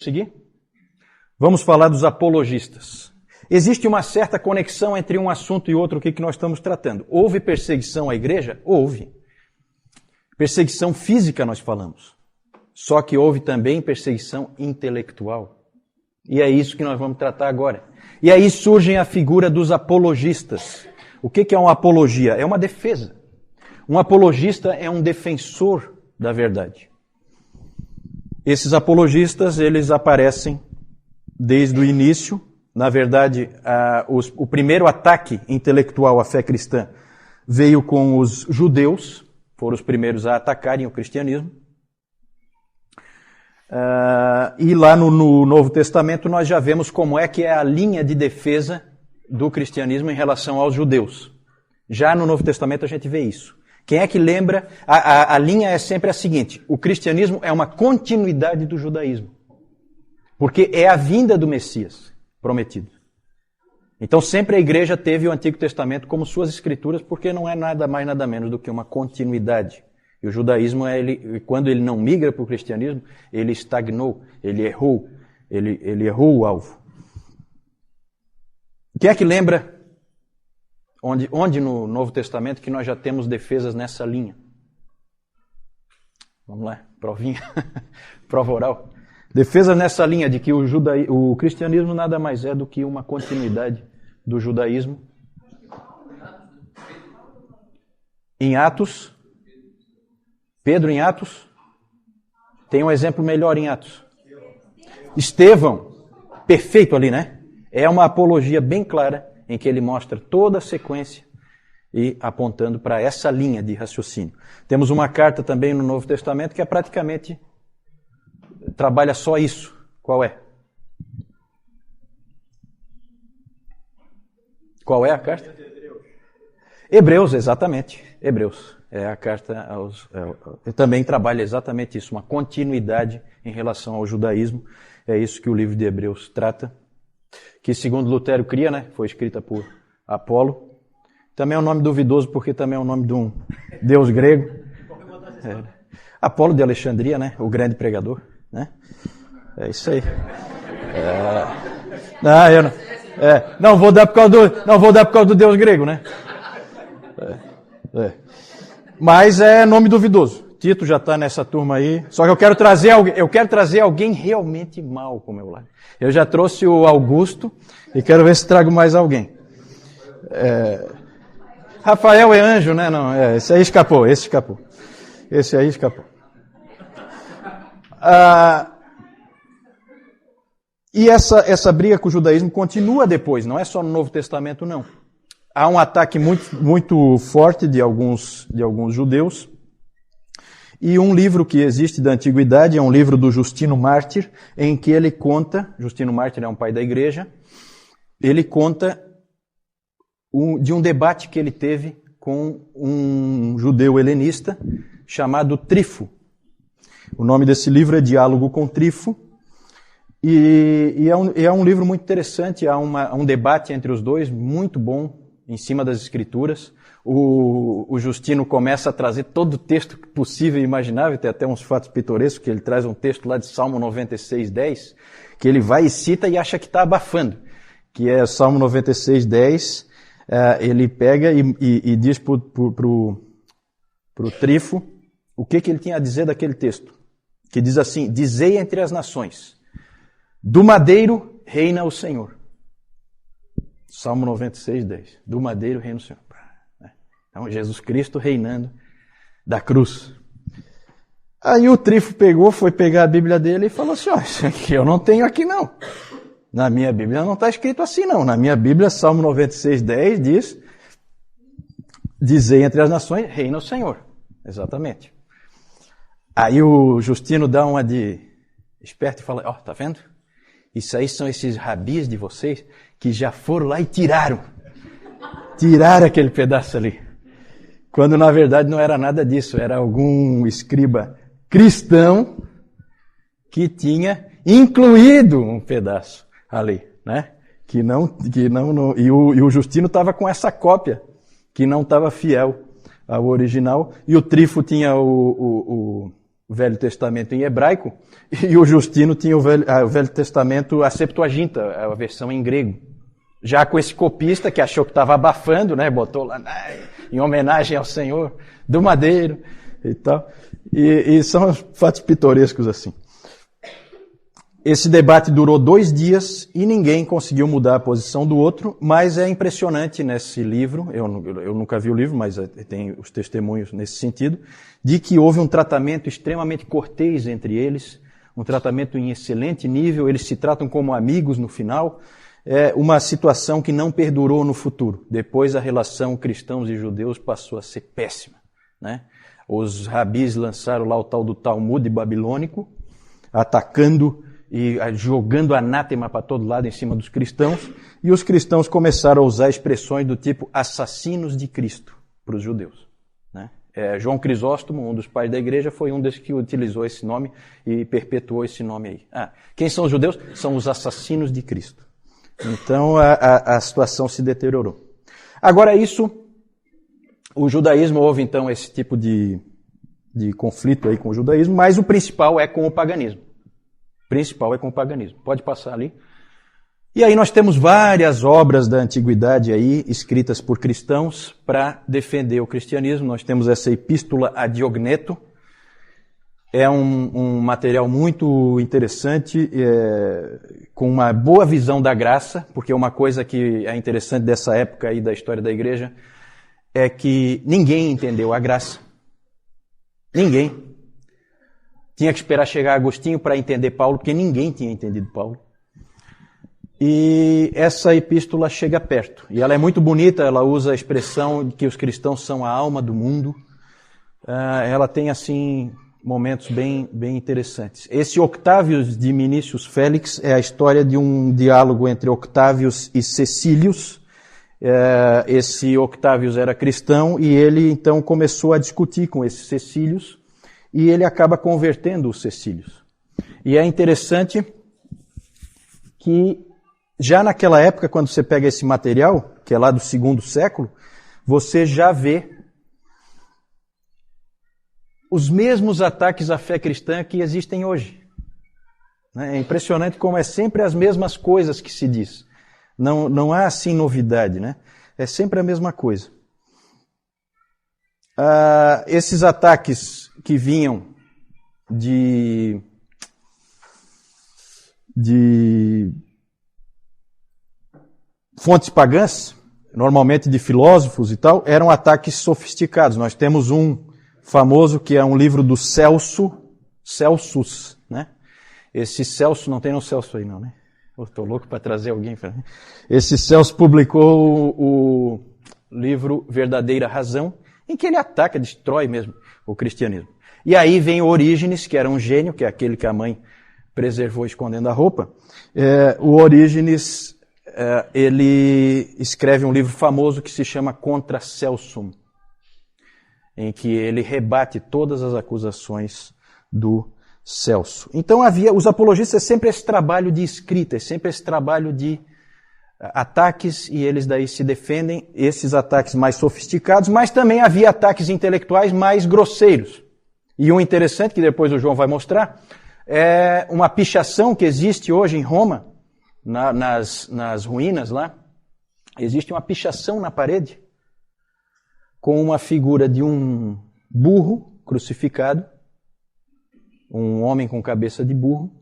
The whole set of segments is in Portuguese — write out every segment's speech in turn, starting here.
Seguir? Vamos falar dos apologistas. Existe uma certa conexão entre um assunto e outro aqui que nós estamos tratando. Houve perseguição à igreja? Houve. Perseguição física nós falamos. Só que houve também perseguição intelectual. E é isso que nós vamos tratar agora. E aí surge a figura dos apologistas. O que é uma apologia? É uma defesa. Um apologista é um defensor da verdade. Esses apologistas, eles aparecem desde o início. Na verdade, o primeiro ataque intelectual à fé cristã veio com os judeus, foram os primeiros a atacarem o cristianismo. E lá no Novo Testamento nós já vemos como é que é a linha de defesa do cristianismo em relação aos judeus. Já no Novo Testamento a gente vê isso. Quem é que lembra? A linha é sempre a seguinte: o cristianismo é uma continuidade do judaísmo. Porque é a vinda do Messias prometido. Então sempre a igreja teve o Antigo Testamento como suas escrituras, porque não é nada mais nada menos do que uma continuidade. E o judaísmo, quando ele não migra para o cristianismo, ele estagnou, ele errou o alvo. Quem é que lembra onde no Novo Testamento que nós já temos defesas nessa linha? Vamos lá, provinha, prova oral. Defesas nessa linha de que o cristianismo nada mais é do que uma continuidade do judaísmo. Em Atos, Pedro em Atos, tem um exemplo melhor em Atos. Estevão, perfeito ali, né? É uma apologia bem clara em que ele mostra toda a sequência e apontando para essa linha de raciocínio. Temos uma carta também no Novo Testamento que é praticamente trabalha só isso. Qual é? Qual é a carta? Hebreus, exatamente. Hebreus. É a carta aos... também trabalha exatamente isso, uma continuidade em relação ao judaísmo. É isso que o livro de Hebreus trata. Que, segundo Lutero cria, né? Foi escrita por Apolo. Também é um nome duvidoso, porque também é o nome de um deus grego. Apolo de Alexandria, né? O grande pregador. Né? É isso aí. Não vou dar por causa do deus grego, né? Mas é nome duvidoso. Tito já está nessa turma aí. Só que eu quero trazer alguém realmente mau para o meu lado. Eu já trouxe o Augusto e quero ver se trago mais alguém. Rafael é anjo, né? Não, esse aí escapou. Esse aí escapou. E essa briga com o judaísmo continua depois, não é só no Novo Testamento, não. Há um ataque muito, muito forte de alguns judeus. E um livro que existe da Antiguidade é um livro do Justino Mártir, em que ele conta, Justino Mártir é um pai da igreja, ele conta de um debate que ele teve com um judeu helenista chamado Trifo. O nome desse livro é Diálogo com Trifo, e é um livro muito interessante, há um debate entre os dois, muito bom, em cima das Escrituras. O Justino começa a trazer todo o texto possível e imaginável, tem até uns fatos pitorescos, que ele traz um texto lá de Salmo 96:10, que ele vai e cita e acha que está abafando, que é Salmo 96:10, ele pega e diz pro Trifo o que ele tinha a dizer daquele texto, que diz assim: dizei entre as nações, do madeiro reina o Senhor. Salmo 96:10. Do madeiro reina o Senhor. Então, Jesus Cristo reinando da cruz. Aí o Trifo foi pegar a Bíblia dele e falou assim: isso aqui eu não tenho aqui não. Na minha Bíblia não está escrito assim não. Na minha Bíblia, Salmo 96:10 diz: dizei entre as nações, reina o Senhor. Exatamente. Aí o Justino dá uma de esperto e fala: tá vendo? Isso aí são esses rabis de vocês que já foram lá e tiraram aquele pedaço ali. Quando na verdade não era nada disso, era algum escriba cristão que tinha incluído um pedaço ali, né? E o Justino estava com essa cópia que não estava fiel ao original, e o Trifo tinha o Velho Testamento em hebraico, e o Justino tinha o Velho Testamento, a Septuaginta, a versão em grego. Já com esse copista que achou que estava abafando, né, botou lá em homenagem ao Senhor do Madeiro e tal. E são fatos pitorescos assim. Esse debate durou 2 dias e ninguém conseguiu mudar a posição do outro, mas é impressionante nesse livro, eu nunca vi o livro, mas tem os testemunhos nesse sentido, de que houve um tratamento extremamente cortês entre eles, um tratamento em excelente nível, eles se tratam como amigos no final, é uma situação que não perdurou no futuro. Depois a relação cristãos e judeus passou a ser péssima, né? Os rabis lançaram lá o tal do Talmud babilônico, atacando e jogando anátema para todo lado em cima dos cristãos, e os cristãos começaram a usar expressões do tipo assassinos de Cristo para os judeus, né? João Crisóstomo, um dos pais da igreja, foi um desses que utilizou esse nome e perpetuou esse nome aí. Quem são os judeus? São os assassinos de Cristo. Então a situação se deteriorou. Agora o judaísmo, houve então esse tipo de conflito aí com o judaísmo, mas o principal é com o paganismo. Pode passar ali. E aí nós temos várias obras da antiguidade aí, escritas por cristãos para defender o cristianismo. Nós temos essa Epístola a Diogneto. É um material muito interessante, com uma boa visão da graça, porque uma coisa que é interessante dessa época aí da história da igreja é que ninguém entendeu a graça. Ninguém. Tinha que esperar chegar Agostinho para entender Paulo, porque ninguém tinha entendido Paulo. E essa epístola chega perto. E ela é muito bonita, ela usa a expressão de que os cristãos são a alma do mundo. Ela tem, assim, momentos bem interessantes. Esse Octávios de Minícius Félix é a história de um diálogo entre Octávios e Cecílius. Esse Octávios era cristão e ele, então, começou a discutir com esse Cecílius. E ele acaba convertendo os Cecílios. E é interessante que, já naquela época, quando você pega esse material, que é lá do 2º século, você já vê os mesmos ataques à fé cristã que existem hoje. É impressionante como é sempre as mesmas coisas que se diz. Não há, assim, novidade, né? É sempre a mesma coisa. Esses ataques que vinham de fontes pagãs, normalmente de filósofos e tal, eram ataques sofisticados. Nós temos um famoso que é um livro do Celsus, né? Esse Celso, não tem no Celso aí não, né? Eu tô louco para trazer alguém. Esse Celso publicou o livro Verdadeira Razão, em que ele ataca, destrói mesmo o cristianismo. E aí vem o Orígenes, que era um gênio, que é aquele que a mãe preservou escondendo a roupa. O Orígenes, ele escreve um livro famoso que se chama Contra Celsum, em que ele rebate todas as acusações do Celso. Então os apologistas é sempre esse trabalho de escrita, é sempre esse trabalho de ataques, e eles daí se defendem, esses ataques mais sofisticados, mas também havia ataques intelectuais mais grosseiros. E um interessante, que depois o João vai mostrar, é uma pichação que existe hoje em Roma, nas ruínas lá. Existe uma pichação na parede com uma figura de um burro crucificado, um homem com cabeça de burro,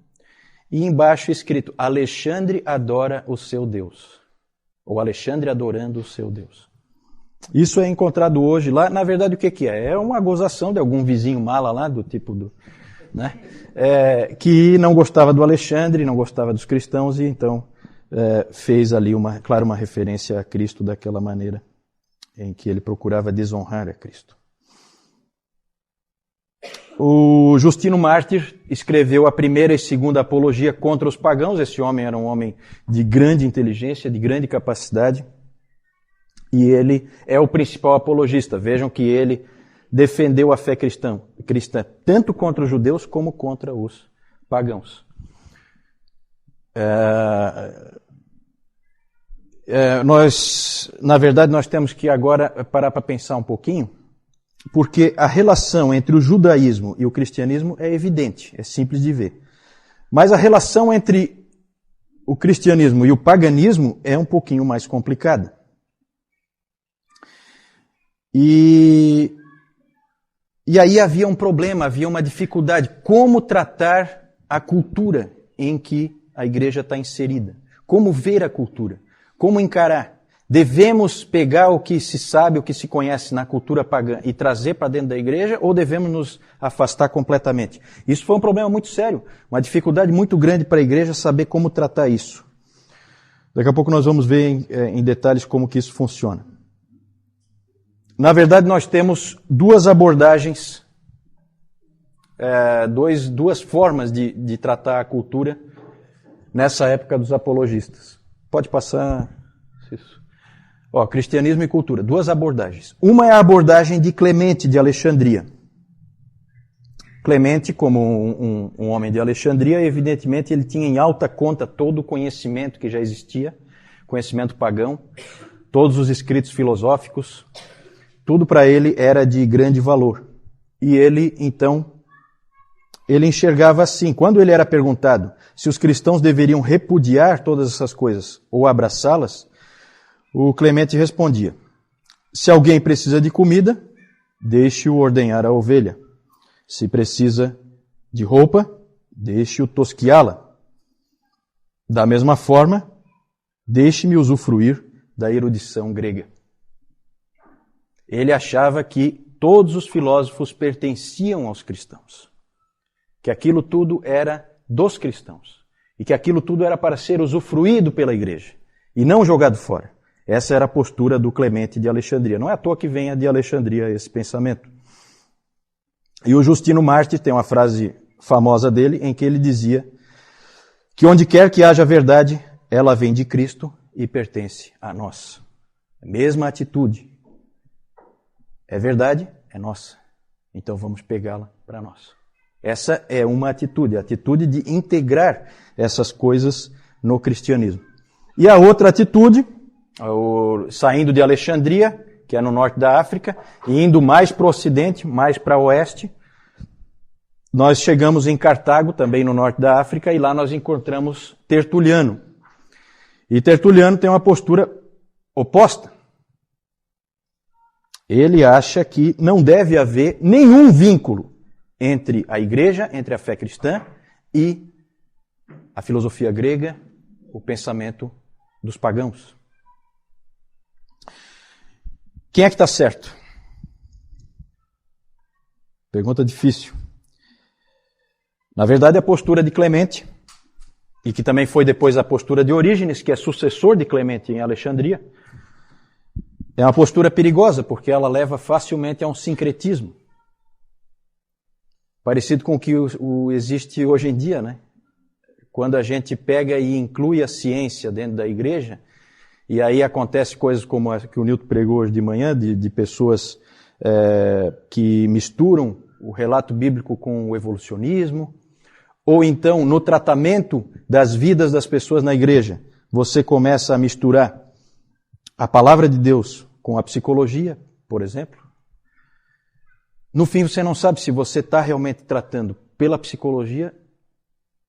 e embaixo escrito, Alexandre adora o seu Deus. Ou Alexandre adorando o seu Deus. Isso é encontrado hoje lá. Na verdade, o que é? É uma gozação de algum vizinho mala lá, do tipo do... né? Que não gostava do Alexandre, não gostava dos cristãos, e então fez ali, uma referência a Cristo daquela maneira, em que ele procurava desonrar a Cristo. O Justino Mártir escreveu a primeira e segunda apologia contra os pagãos. Esse homem era um homem de grande inteligência, de grande capacidade, e ele é o principal apologista. Vejam que ele defendeu a fé cristã tanto contra os judeus como contra os pagãos. Na verdade, nós temos que agora parar para pensar um pouquinho, porque a relação entre o judaísmo e o cristianismo é evidente, é simples de ver. Mas a relação entre o cristianismo e o paganismo é um pouquinho mais complicada. E aí havia um problema, havia uma dificuldade. Como tratar a cultura em que a igreja está inserida? Como ver a cultura? Como encarar? Devemos pegar o que se sabe, o que se conhece na cultura pagã e trazer para dentro da igreja, ou devemos nos afastar completamente? Isso foi um problema muito sério, uma dificuldade muito grande para a igreja saber como tratar isso. Daqui a pouco nós vamos ver em detalhes como que isso funciona. Na verdade, nós temos duas abordagens, duas formas de tratar a cultura nessa época dos apologistas. Pode passar isso. Cristianismo e cultura, duas abordagens. Uma é a abordagem de Clemente de Alexandria. Clemente, como um homem de Alexandria, evidentemente ele tinha em alta conta todo o conhecimento que já existia, conhecimento pagão, todos os escritos filosóficos, tudo para ele era de grande valor. E ele, então, ele enxergava assim. Quando ele era perguntado se os cristãos deveriam repudiar todas essas coisas ou abraçá-las, o Clemente respondia: se alguém precisa de comida, deixe-o ordenhar a ovelha. Se precisa de roupa, deixe-o tosquiá-la. Da mesma forma, deixe-me usufruir da erudição grega. Ele achava que todos os filósofos pertenciam aos cristãos, que aquilo tudo era dos cristãos, e que aquilo tudo era para ser usufruído pela igreja, e não jogado fora. Essa era a postura do Clemente de Alexandria. Não é à toa que venha de Alexandria esse pensamento. E o Justino Mártir tem uma frase famosa dele, em que ele dizia que onde quer que haja verdade, ela vem de Cristo e pertence a nós. A mesma atitude. É verdade? É nossa. Então vamos pegá-la para nós. Essa é uma atitude, a atitude de integrar essas coisas no cristianismo. E a outra atitude, saindo de Alexandria, que é no norte da África, e indo mais para o ocidente, mais para o oeste, nós chegamos em Cartago, também no norte da África, e lá nós encontramos Tertuliano. E Tertuliano tem uma postura oposta. Ele acha que não deve haver nenhum vínculo entre a igreja, entre a fé cristã e a filosofia grega, o pensamento dos pagãos. Quem é que está certo? Pergunta difícil. Na verdade, a postura de Clemente, e que também foi depois a postura de Orígenes, que é sucessor de Clemente em Alexandria, é uma postura perigosa, porque ela leva facilmente a um sincretismo. Parecido com o que existe hoje em dia, né? Quando a gente pega e inclui a ciência dentro da igreja, e aí acontece coisas como a que o Nilton pregou hoje de manhã, de pessoas que misturam o relato bíblico com o evolucionismo, ou então no tratamento das vidas das pessoas na igreja, você começa a misturar a palavra de Deus com a psicologia, por exemplo. No fim, você não sabe se você está realmente tratando pela psicologia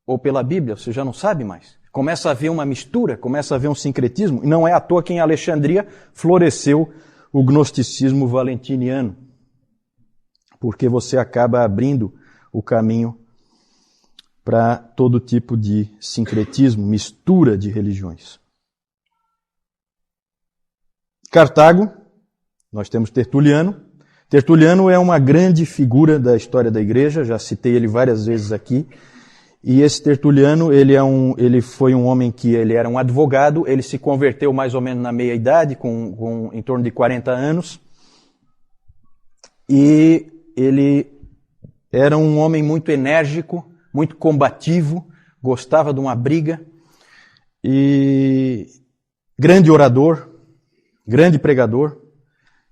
ou pela Bíblia, você já não sabe mais. Começa a haver uma mistura, começa a haver um sincretismo, e não é à toa que em Alexandria floresceu o gnosticismo valentiniano, porque você acaba abrindo o caminho para todo tipo de sincretismo, mistura de religiões. Cartago, nós temos Tertuliano. Tertuliano é uma grande figura da história da igreja, já citei ele várias vezes aqui. E esse Tertuliano, ele foi um homem que ele era um advogado, ele se converteu mais ou menos na meia-idade, com em torno de 40 anos. E ele era um homem muito enérgico, muito combativo, gostava de uma briga, e grande orador, grande pregador,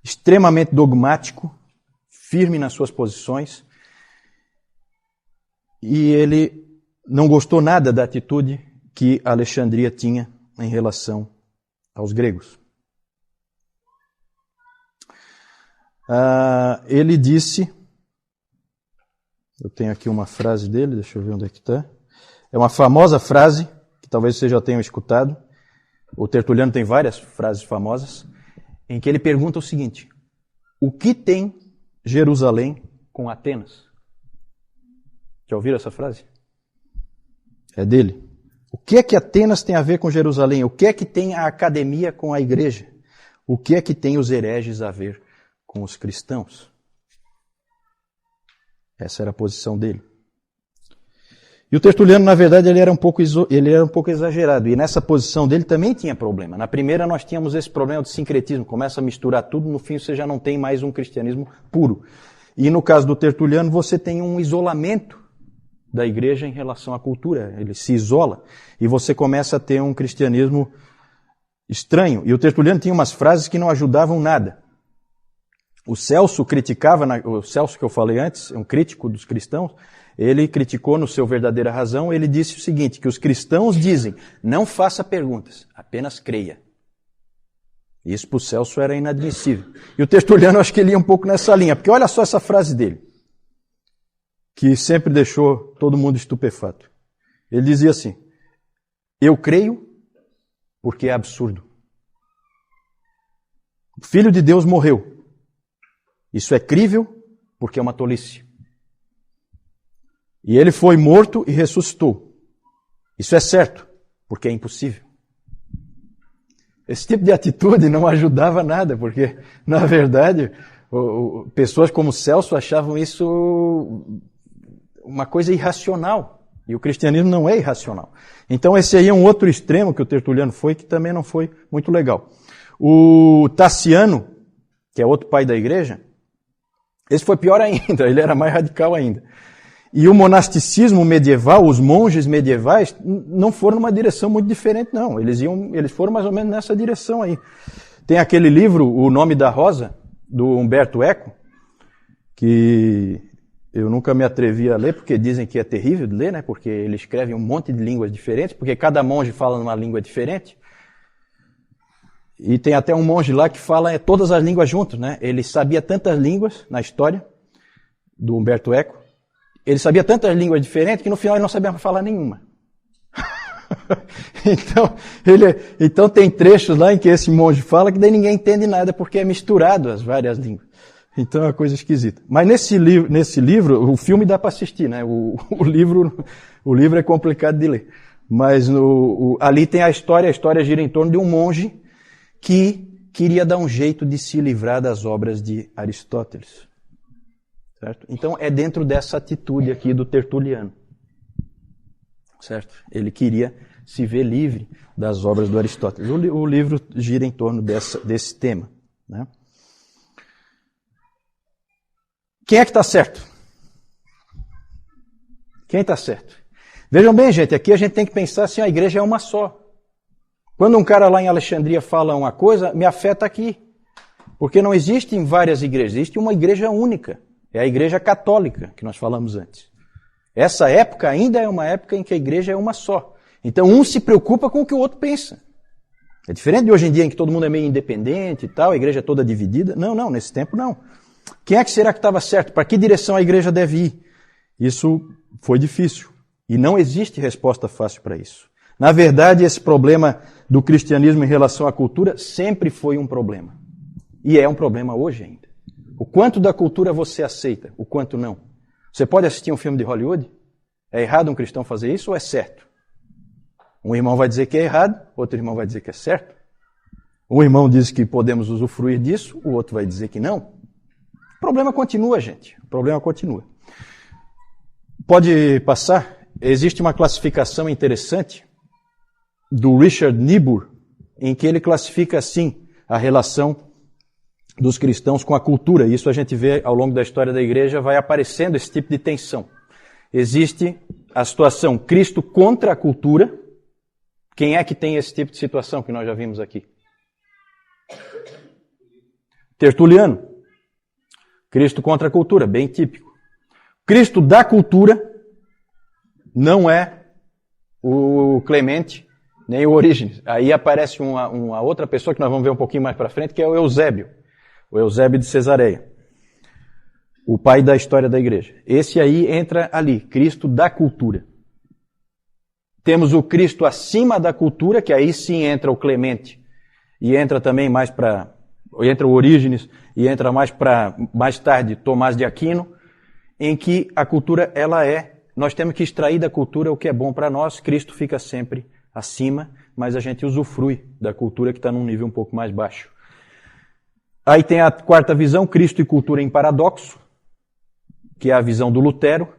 extremamente dogmático, firme nas suas posições, e ele não gostou nada da atitude que Alexandria tinha em relação aos gregos. ele disse, eu tenho aqui uma frase dele, deixa eu ver onde é que está. É uma famosa frase, que talvez vocês já tenham escutado. O Tertuliano tem várias frases famosas, em que ele pergunta o seguinte: o que tem Jerusalém com Atenas? Já ouviram essa frase? É dele. O que é que Atenas tem a ver com Jerusalém? O que é que tem a academia com a igreja? O que é que tem os hereges a ver com os cristãos? Essa era a posição dele. E o Tertuliano, na verdade, ele era um pouco exagerado. E nessa posição dele também tinha problema. Na primeira nós tínhamos esse problema do sincretismo. Começa a misturar tudo, no fim você já não tem mais um cristianismo puro. E no caso do Tertuliano, você tem um isolamento da igreja em relação à cultura. Ele se isola. E você começa a ter um cristianismo estranho. E o Tertuliano tinha umas frases que não ajudavam nada. O Celso criticava, o Celso que eu falei antes, é um crítico dos cristãos, ele criticou no seu Verdadeira Razão, ele disse o seguinte, que os cristãos dizem, não faça perguntas, apenas creia. Isso para o Celso era inadmissível. E o Tertuliano, acho que ele ia um pouco nessa linha, porque olha só essa frase dele, que sempre deixou todo mundo estupefato. Ele dizia assim, eu creio porque é absurdo. O Filho de Deus morreu. Isso é crível porque é uma tolice. E ele foi morto e ressuscitou. Isso é certo porque é impossível. Esse tipo de atitude não ajudava nada, porque, na verdade, pessoas como Celso achavam isso uma coisa irracional. E o cristianismo não é irracional. Então esse aí é um outro extremo que o Tertuliano foi, que também não foi muito legal. O Tassiano, que é outro pai da igreja, esse foi pior ainda, ele era mais radical ainda. E o monasticismo medieval, os monges medievais, não foram numa direção muito diferente, não. Eles foram mais ou menos nessa direção aí. Tem aquele livro, O Nome da Rosa, do Umberto Eco, que eu nunca me atrevi a ler, porque dizem que é terrível de ler, né? Porque ele escreve um monte de línguas diferentes, porque cada monge fala numa língua diferente. E tem até um monge lá que fala todas as línguas juntos, né? Ele sabia tantas línguas na história do Umberto Eco. Ele sabia tantas línguas diferentes que no final ele não sabia falar nenhuma. Então tem trechos lá em que esse monge fala que daí ninguém entende nada porque é misturado as várias línguas. Então é uma coisa esquisita. Mas nesse livro, o filme dá para assistir, né? O livro é complicado de ler. Mas ali tem a história gira em torno de um monge que queria dar um jeito de se livrar das obras de Aristóteles. Certo? Então é dentro dessa atitude aqui do Tertuliano. Certo? Ele queria se ver livre das obras do Aristóteles. O livro gira em torno desse tema. Né? Quem é que está certo? Quem está certo? Vejam bem, gente, aqui a gente tem que pensar assim, a igreja é uma só. Quando um cara lá em Alexandria fala uma coisa, me afeta aqui. Porque não existem várias igrejas, existe uma igreja única. É a igreja católica, que nós falamos antes. Essa época ainda é uma época em que a igreja é uma só. Então um se preocupa com o que o outro pensa. É diferente de hoje em dia em que todo mundo é meio independente e tal, a igreja é toda dividida. Não, nesse tempo não. Quem é que será que estava certo? Para que direção a igreja deve ir? Isso foi difícil. E não existe resposta fácil para isso. Na verdade, esse problema do cristianismo em relação à cultura sempre foi um problema. E é um problema hoje ainda. O quanto da cultura você aceita, o quanto não. Você pode assistir um filme de Hollywood? É errado um cristão fazer isso ou é certo? Um irmão vai dizer que é errado, outro irmão vai dizer que é certo. Um irmão diz que podemos usufruir disso, o outro vai dizer que não. O problema continua, gente. O problema continua. Pode passar? Existe uma classificação interessante do Richard Niebuhr, em que ele classifica assim a relação dos cristãos com a cultura. Isso a gente vê ao longo da história da igreja, vai aparecendo esse tipo de tensão. Existe a situação Cristo contra a cultura. Quem é que tem esse tipo de situação que nós já vimos aqui? Tertuliano. Cristo contra a cultura, bem típico. Cristo da cultura não é o Clemente, nem o Orígenes. Aí aparece uma outra pessoa que nós vamos ver um pouquinho mais para frente, que é o Eusébio de Cesareia. O pai da história da igreja. Esse aí entra ali, Cristo da cultura. Temos o Cristo acima da cultura, que aí sim entra o Clemente. E entra também mais para... Entra o Orígenes e entra mais tarde, Tomás de Aquino, em que a cultura, nós temos que extrair da cultura o que é bom para nós, Cristo fica sempre acima, mas a gente usufrui da cultura que está num nível um pouco mais baixo. Aí tem a quarta visão, Cristo e cultura em paradoxo, que é a visão do Lutero,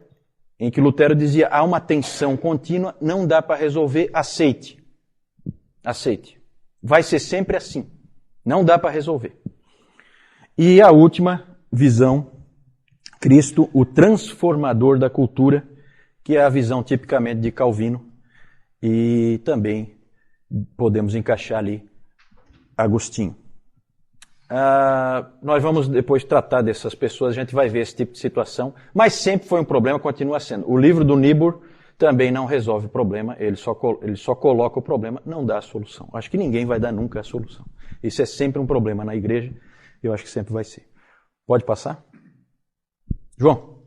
em que Lutero dizia, há uma tensão contínua, não dá para resolver, aceite. Aceite. Vai ser sempre assim. Não dá para resolver. E a última visão, Cristo, o transformador da cultura, que é a visão tipicamente de Calvino, e também podemos encaixar ali Agostinho. Nós vamos depois tratar dessas pessoas, a gente vai ver esse tipo de situação, mas sempre foi um problema, continua sendo. O livro do Niebuhr também não resolve o problema, ele só coloca o problema, não dá a solução. Acho que ninguém vai dar nunca a solução. Isso é sempre um problema na igreja, eu acho que sempre vai ser. Pode passar? João.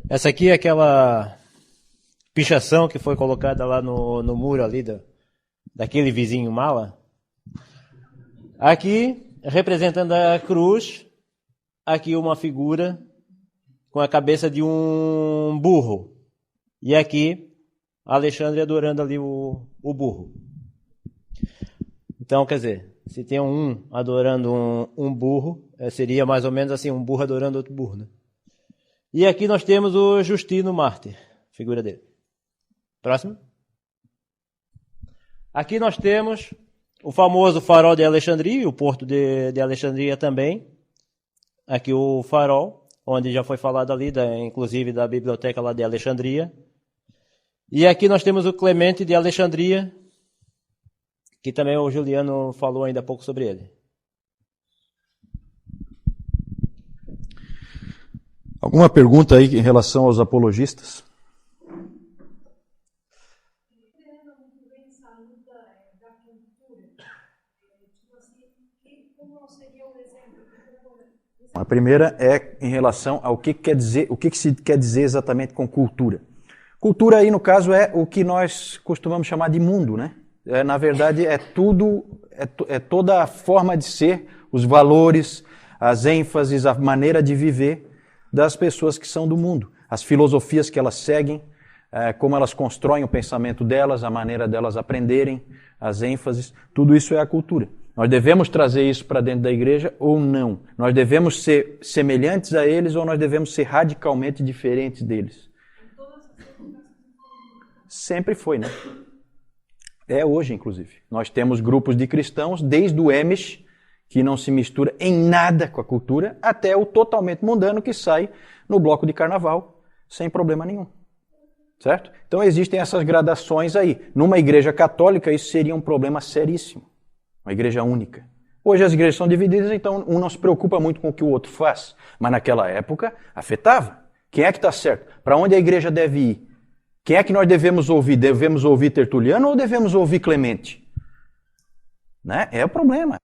Essa aqui é aquela pichação que foi colocada lá no muro ali daquele vizinho mala. Aqui, representando a cruz, aqui uma figura com a cabeça de um burro. E aqui, Alexandre adorando ali o burro. Então, quer dizer, se tem um adorando um burro, seria mais ou menos assim, um burro adorando outro burro, né? E aqui nós temos o Justino Mártir, figura dele. Próximo. Aqui nós temos o famoso farol de Alexandria, o porto de Alexandria também. Aqui o farol, onde já foi falado ali, inclusive da biblioteca lá de Alexandria. E aqui nós temos o Clemente de Alexandria, que também o Juliano falou ainda há pouco sobre ele. Alguma pergunta aí em relação aos apologistas? A primeira é em relação ao que quer dizer, o que se quer dizer exatamente com cultura. Cultura aí, no caso, é o que nós costumamos chamar de mundo, né? Na verdade, é toda a forma de ser, os valores, as ênfases, a maneira de viver das pessoas que são do mundo. As filosofias que elas seguem, como elas constroem o pensamento delas, a maneira delas aprenderem, as ênfases, tudo isso é a cultura. Nós devemos trazer isso para dentro da igreja ou não? Nós devemos ser semelhantes a eles ou nós devemos ser radicalmente diferentes deles? Sempre foi, né? É hoje, inclusive. Nós temos grupos de cristãos, desde o Amish, que não se mistura em nada com a cultura, até o totalmente mundano que sai no bloco de carnaval, sem problema nenhum. Certo? Então existem essas gradações aí. Numa igreja católica, isso seria um problema seríssimo. Uma igreja única. Hoje as igrejas são divididas, então um não se preocupa muito com o que o outro faz. Mas naquela época, afetava. Quem é que está certo? Para onde a igreja deve ir? Quem é que nós devemos ouvir? Devemos ouvir Tertuliano ou devemos ouvir Clemente? Né? É o problema.